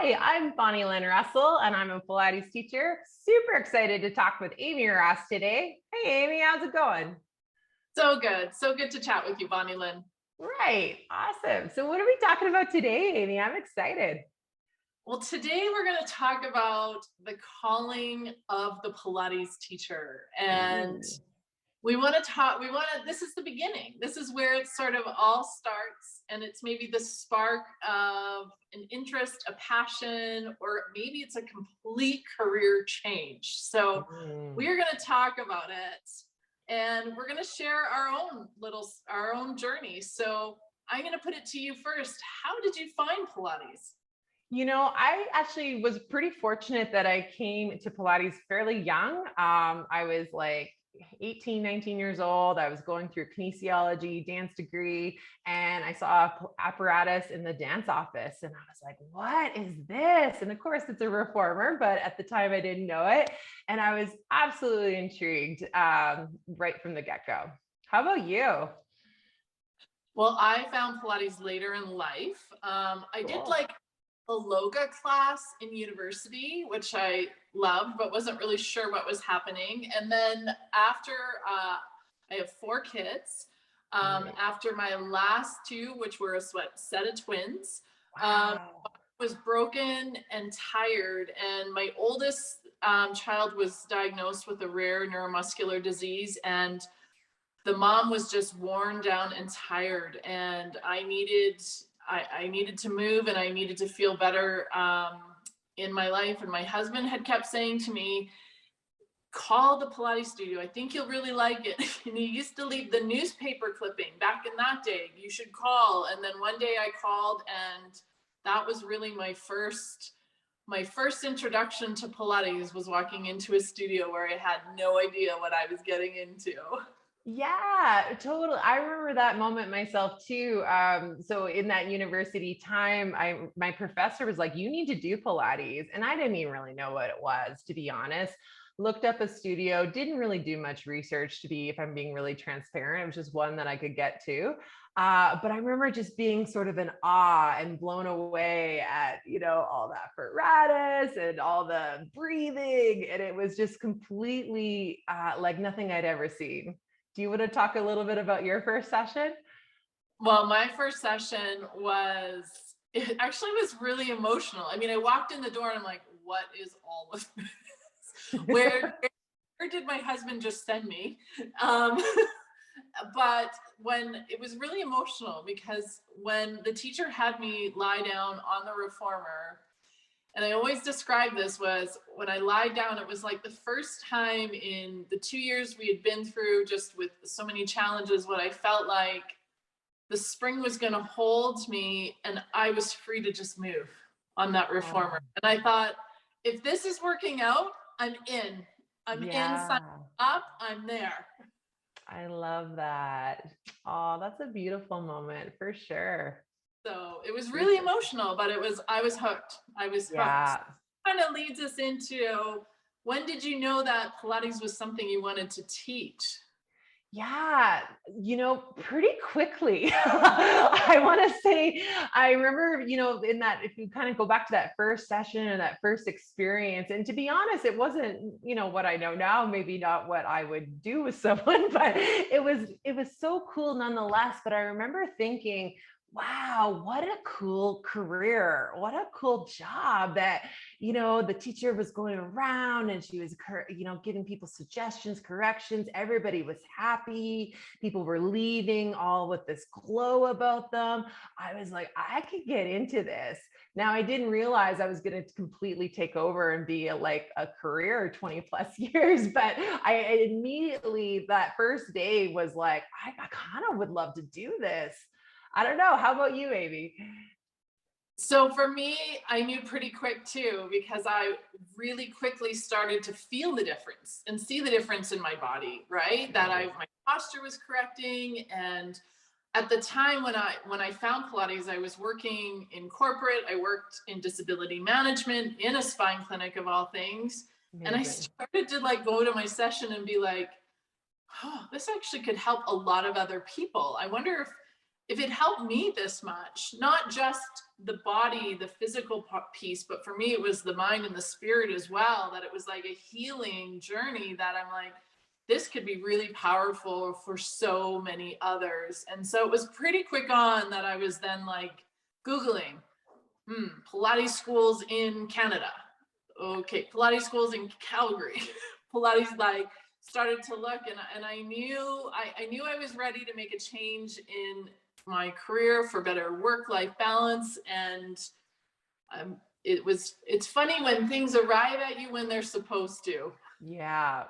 Hi, I'm Bonny-Lynn Russell, and I'm a Pilates teacher. Super excited to talk with Amy Ross today. Hey, Amy, how's it going? So good. So good to chat with you, Bonny-Lynn. Right, awesome. So, what are we talking about today, Amy? I'm excited. Well, today we're going to talk about the calling of the Pilates teacher. And Ooh. this is the beginning. This is where it sort of all starts. And it's maybe the spark of an interest, a passion, or maybe it's a complete career change. So Mm. we're going to talk about it and we're going to share our own journey. So I'm going to put it to you first. How did you find Pilates? I actually was pretty fortunate that I came to Pilates fairly young. I was like 18, 19 years old. I was going through a kinesiology dance degree, and I saw a apparatus in the dance office, and I was like, what is this? And of course, it's a reformer, but at the time I didn't know it. And I was absolutely intrigued right from the get go. How about you? Well, I found Pilates later in life. I did Cool. like a yoga class in university, which I loved, but wasn't really sure what was happening. And then after I have four kids, Right. after my last two, which were a set of twins, Wow. was broken and tired. And my oldest child was diagnosed with a rare neuromuscular disease. And the mom was just worn down and tired, and I needed to move, and I needed to feel better in my life. And my husband had kept saying to me, call the Pilates studio, I think you'll really like it. And he used to leave the newspaper clipping back in that day, you should call. And then one day I called, and that was really my first introduction to Pilates, was walking into a studio where I had no idea what I was getting into. Yeah, totally. I remember that moment myself too. So in that university time, my professor was like, "You need to do Pilates," and I didn't even really know what it was, to be honest. Looked up a studio, didn't really do much research, to be, if I'm being really transparent. It was just one that I could get to. But I remember just being sort of in awe and blown away at, all that apparatus and all the breathing. And it was just completely like nothing I'd ever seen. Do you want to talk a little bit about your first session? Well, my first session it actually was really emotional. I mean, I walked in the door and I'm like, what is all of this? Where did my husband just send me? Um, but when it was really emotional, because when the teacher had me lie down on the reformer, and I always describe this, was when I lied down, it was like the first time in the 2 years we had been through, just with so many challenges, what I felt like the spring was going to hold me and I was free to just move on that reformer. Oh, And I thought, if this is working out, I'm in. I'm in, sign yeah. up, I'm there. I love that. Oh, that's a beautiful moment for sure. So it was really Super. emotional, but I was hooked. I was hooked. Yeah. Kind of leads us into, when did you know that Pilates was something you wanted to teach? Yeah, pretty quickly. I want to say, I remember, in that, if you kind of go back to that first session and that first experience, and to be honest, it wasn't, what I know now, maybe not what I would do with someone, but it was so cool nonetheless. But I remember thinking, wow, what a cool career. What a cool job that, the teacher was going around and she was, giving people suggestions, corrections. Everybody was happy. People were leaving all with this glow about them. I was like, I could get into this. Now, I didn't realize I was going to completely take over and be like a career 20 plus years, but I immediately, that first day was like, I kind of would love to do this. I don't know. How about you, Amy? So for me, I knew pretty quick too, because I really quickly started to feel the difference and see the difference in my body, right? That Right. my posture was correcting. And at the time when I found Pilates, I was working in corporate. I worked in disability management in a spine clinic of all things. And I Amazing. started to like go to my session and be like, oh, this actually could help a lot of other people. I wonder if it helped me this much, not just the body, the physical piece, but for me, it was the mind and the spirit as well, that it was like a healing journey that I'm like, this could be really powerful for so many others. And so it was pretty quick on that I was then like Googling, Pilates schools in Canada. Okay, Pilates schools in Calgary. Pilates, like, started to look, and I knew I was ready to make a change in my career for better work-life balance. And it's funny when things arrive at you when they're supposed to. Yeah.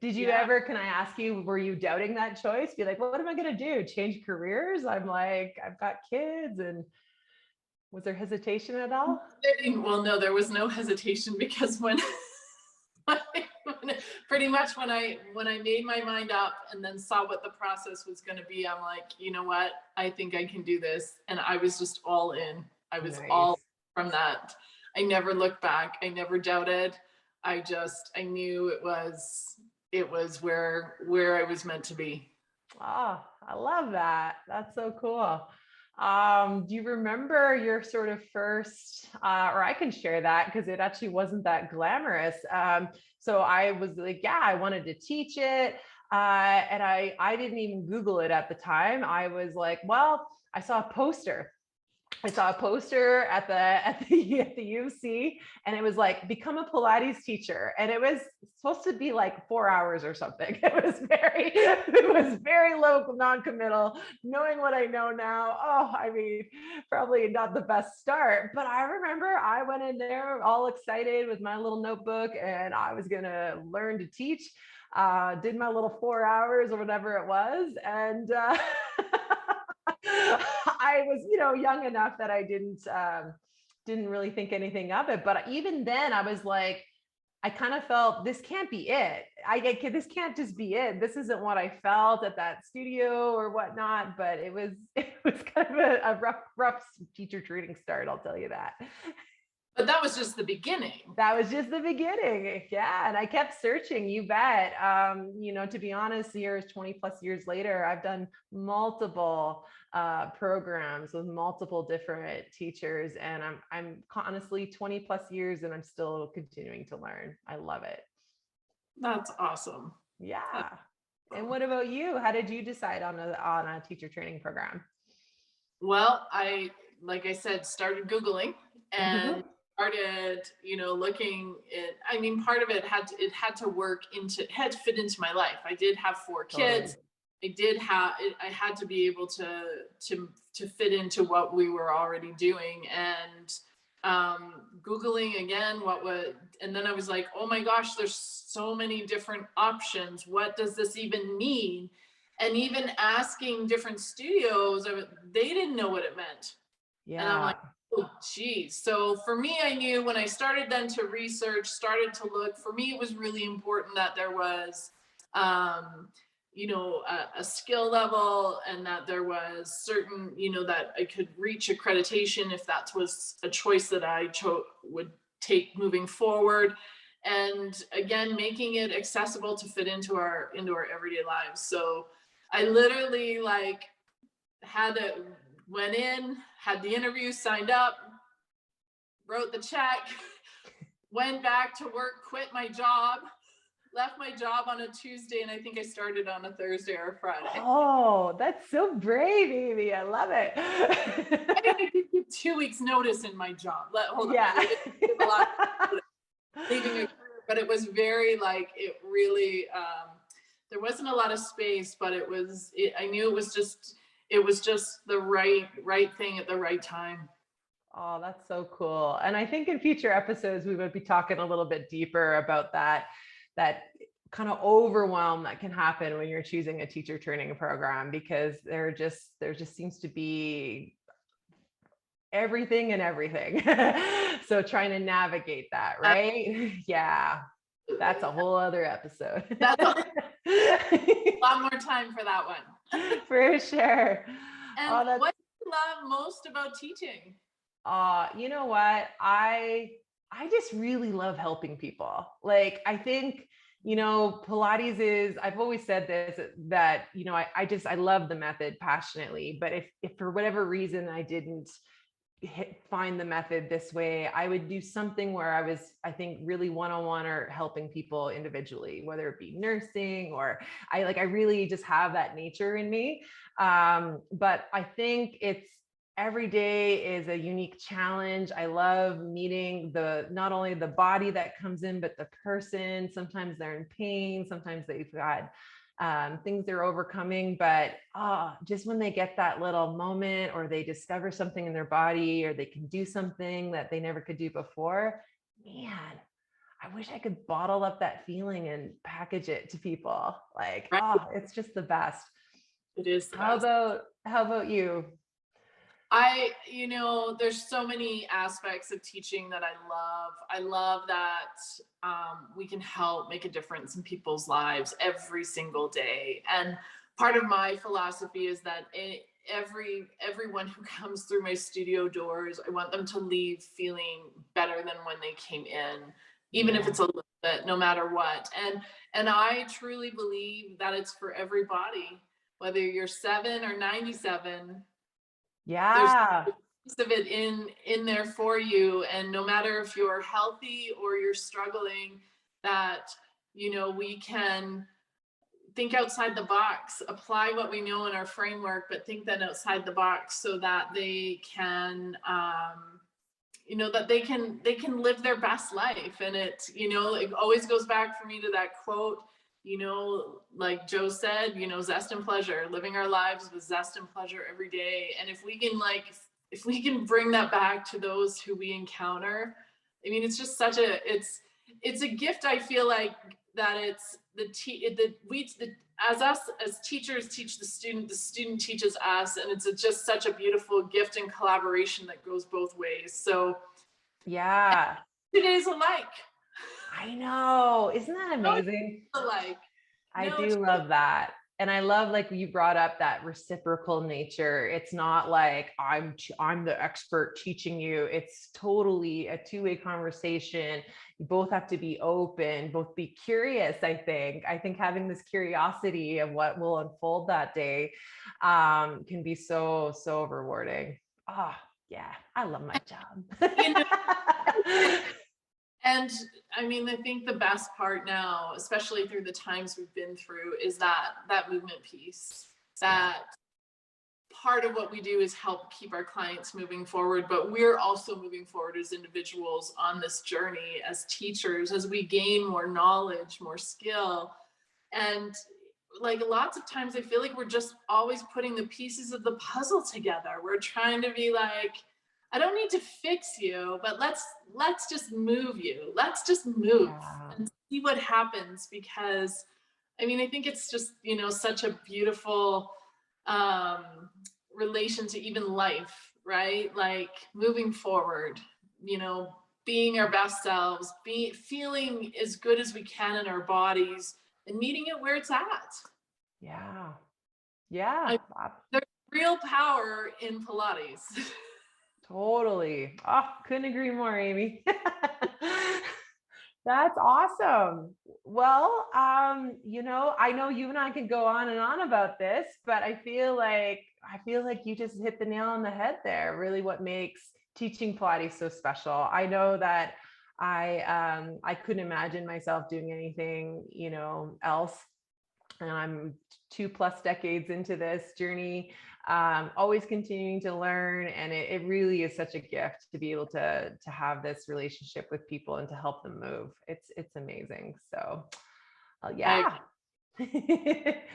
Did you Yeah. ever, can I ask you, were you doubting that choice? Be like, what am I going to do? Change careers? I'm like, I've got kids. And was there hesitation at all? Well, no, there was no hesitation, because when pretty much when I made my mind up and then saw what the process was going to be, I'm like, you know what? I think I can do this. And I was just all in. I was all Nice. from that. I never looked back. I never doubted. I knew it was where I was meant to be. Oh, I love that. That's so cool. Do you remember your sort of first, or I can share that because it actually wasn't that glamorous. So I was like, yeah, I wanted to teach it. And I didn't even Google it at the time. I was like, well, I saw a poster. At the U of C, and it was like, become a Pilates teacher, and it was supposed to be like 4 hours or something. It was very low non-committal. Knowing what I know now, oh, I mean, probably not the best start, but I remember I went in there all excited with my little notebook, and I was gonna learn to teach. Did my little 4 hours or whatever it was, and I was, young enough that I didn't really think anything of it. But even then, I was like, I kind of felt this can't be it. This can't just be it. This isn't what I felt at that studio or whatnot. But it was kind of a rough teacher training start. I'll tell you that. But that was just the beginning. That was just the beginning. Yeah. And I kept searching, you bet. To be honest, 20 plus years later, I've done multiple programs with multiple different teachers. And I'm honestly 20 plus years and I'm still continuing to learn. I love it. That's awesome. Yeah. And what about you? How did you decide on a teacher training program? Well, like I said, started Googling and started, looking at, I mean, part of it had to fit into my life. I did have 4 kids. Totally. I had to be able to fit into what we were already doing. And Googling again, and then I was like, oh my gosh, there's so many different options. What does this even mean? And even asking different studios, they didn't know what it meant. Yeah. And I'm like, oh, geez. So for me, I knew when I started then to research, started to look, for me, it was really important that there was, a skill level, and that there was certain, that I could reach accreditation if that was a choice that I would take moving forward. And again, making it accessible to fit into our everyday lives. So I literally went in, had the interview, signed up, wrote the check, went back to work, quit my job, left my job on a Tuesday, and I think I started on a Thursday or a Friday. Oh, that's so brave, Amy. I love it. I didn't give 2 weeks notice in my job. Hold on. Yeah. I didn't give a lot of leaving a career, but it was very it really, there wasn't a lot of space, but I knew it was just the right thing at the right time. Oh, that's so cool. And I think in future episodes, we would be talking a little bit deeper about that kind of overwhelm that can happen when you're choosing a teacher training program, because there just seems to be everything and everything. So trying to navigate that, right? Yeah. That's a whole other episode. That's a lot more time for that one. For sure. And what do you love most about teaching? You know what? I just really love helping people. Like, I think Pilates is, I've always said this, that, I love the method passionately, but if for whatever reason I didn't find the method this way, I would do something where I think really one-on-one or helping people individually, whether it be nursing or I really just have that nature in me. But I think every day is a unique challenge. I love meeting not only the body that comes in, but the person. Sometimes they're in pain. Sometimes they've got things they're overcoming, but just when they get that little moment or they discover something in their body or they can do something that they never could do before, man, I wish I could bottle up that feeling and package it to people. Right. It's just the best. It is the How best. about you? There's so many aspects of teaching that I love. I love that we can help make a difference in people's lives every single day. And part of my philosophy is that everyone who comes through my studio doors, I want them to leave feeling better than when they came in, even if it's a little bit, no matter what. And I truly believe that it's for everybody, whether you're 7 or 97. There's Yeah. a piece of it in there for you, and no matter if you're healthy or you're struggling, that we can think outside the box, apply what we know in our framework, but think then outside the box so that they can they can live their best life. And it always goes back for me to that quote, like Joe said, zest and pleasure, living our lives with zest and pleasure every day. And if we can bring that back to those who we encounter, I mean, it's just it's a gift. I feel like that it's as us as teachers teach the student teaches us, and it's just such a beautiful gift and collaboration that goes both ways. So Yeah. 2 days alike. I know. Isn't that amazing? I do love that. And I love, like, you brought up that reciprocal nature. It's not like I'm the expert teaching you. It's totally a two-way conversation. You both have to be open, both be curious. I think having this curiosity of what will unfold that day can be so, so rewarding. Yeah, I love my job. And I mean, I think the best part now, especially through the times we've been through, is that movement piece. That part of what we do is help keep our clients moving forward, but we're also moving forward as individuals on this journey as teachers, as we gain more knowledge, more skill. And like lots of times I feel like we're just always putting the pieces of the puzzle together. We're trying to be like, I don't need to fix you, but let's just move you. Let's just move and see what happens. Because I mean, I think it's just, such a beautiful relation to even life, right? Like moving forward, being our best selves, feeling as good as we can in our bodies and meeting it where it's at. Yeah. Yeah. There's real power in Pilates. Totally. Couldn't agree more, Amy. That's awesome. Well, I know you and I can go on and on about this, but I feel like you just hit the nail on the head there. Really what makes teaching Pilates so special. I know that I couldn't imagine myself doing anything, else. And I'm 2+ decades into this journey, always continuing to learn. And it really is such a gift to be able to have this relationship with people and to help them move. It's amazing. So, yeah.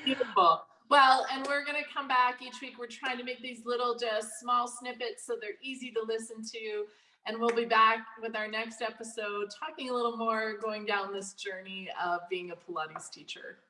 Beautiful. Well, and we're going to come back each week. We're trying to make these little, just small snippets so they're easy to listen to. And we'll be back with our next episode, talking a little more, going down this journey of being a Pilates teacher.